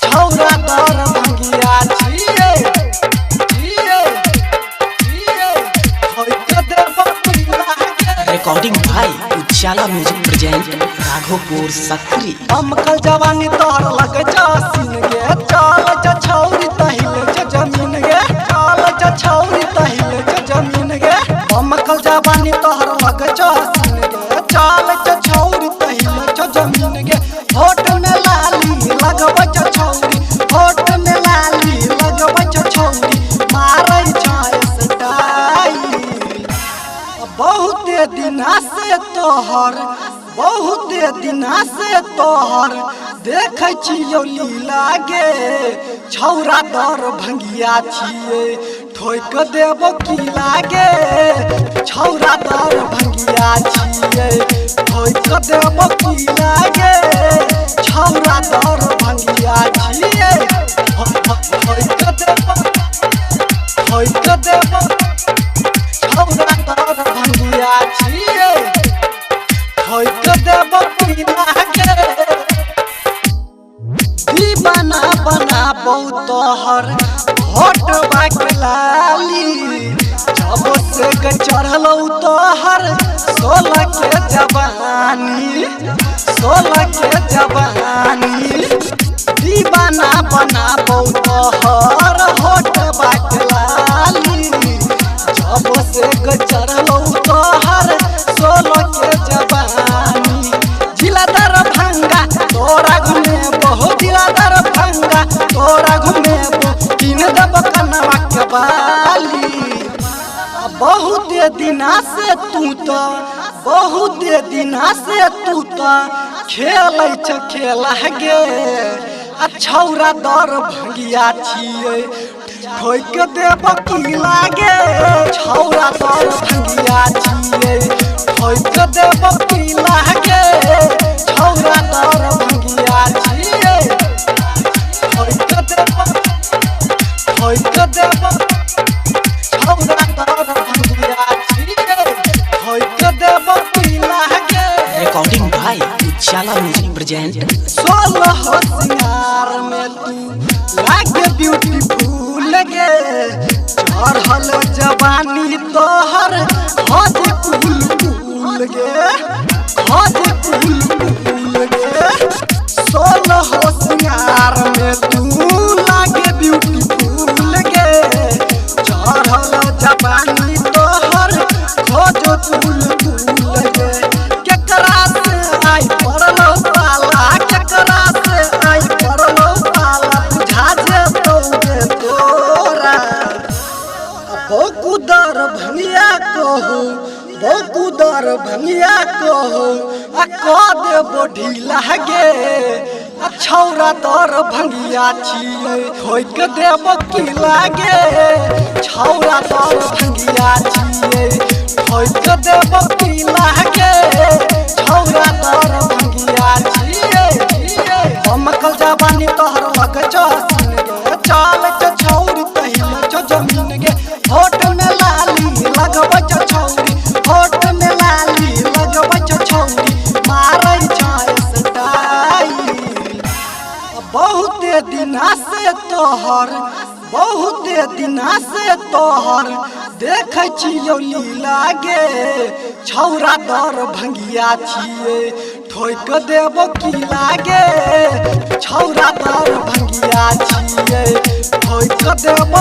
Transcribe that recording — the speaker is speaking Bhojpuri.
छौरा दर भंगिया छिए रिकॉर्डिंग भाई उजाला म्यूजिक प्रेजेंट राघोपुर सक्री। अमकल जवानी तोहर लग जा सीन गे चल जा छौरी तहिल जा जमीन गे चल जा छौरी तहिल जा जमीन गे अमकल जवानी तोहर लग जा सीन गे चल जा छौरी तहिल जा जमीन गे होठ में लाली लगब जा छौरी होठ में लाली लगब जा छौरी मारै छै स्टाइल बहुते दिना से तोहर देखै छियौ लीला गे छौरा दर भंगिया छिए ठोक देब की लागे छौरा दर भंगिया छिए ठोक देब की लागे छौरा दर भंगिया छिए ठोक देब छौरा दर भंगिया छिए ठोक देब की लागे दीवाना बना तोहर होठ बाकलाली जब से चढ़लौ तोहर 16 के जवानी दीवाना बना तोहर होठ बाकलाली जब से चढ़लौ तोहर 16 के जवानी जिला दरभंगा तोरा घूमे बहुत जिला दरभंगा तोरा घूमे तीन दब कनवा के बाली बहुते दिना से तू तो खेलै छ खेला गे छौरा दर भंगिया छिए ठोक देब की लागे छौरा दर भंगिया छिए ठोक देब की लागे छौरा दर भंगिया छिए ठोक देब छौरा दर भंगिया छिए ठोक देब की लागे। रिकॉर्डिंग भाई उजाला म्यूजिक प्रेजेंट 16 होशियार में तू लागे ब्यूटीफुल गे चढ़ल जवानी तोहर हद कुल गे 16 होशियार में तू लागे ब्यूटीफुल गे चढ़ल जवानी तोहर खोज कुल गे केकरा से आई पड़लो पाला केकरा से आई पड़लो पाला बुझा जे तोरा बहुदर भंगिया कहू आ कह देबो ढीला गे छौरा दर भंगिया छिए ठोक देब की लागे छौरा दर भंगिया छिए ठोक देब की लागे छौरा दर भंगिया छिए अमकल जवानी तोहर लग जा सीन गे चल जा छौरी तहिल जा जमीन गे होठ में लाली लगब जा छौरी होठ में लाली लगब जा छौरी मारै छै स्टाइल बहुते दिना से तोहर देखै छियौ लीला गे छौरा दर भंगिया छिए ठोक देब की लागे छौरा दर भंगिया छिए ठोक देब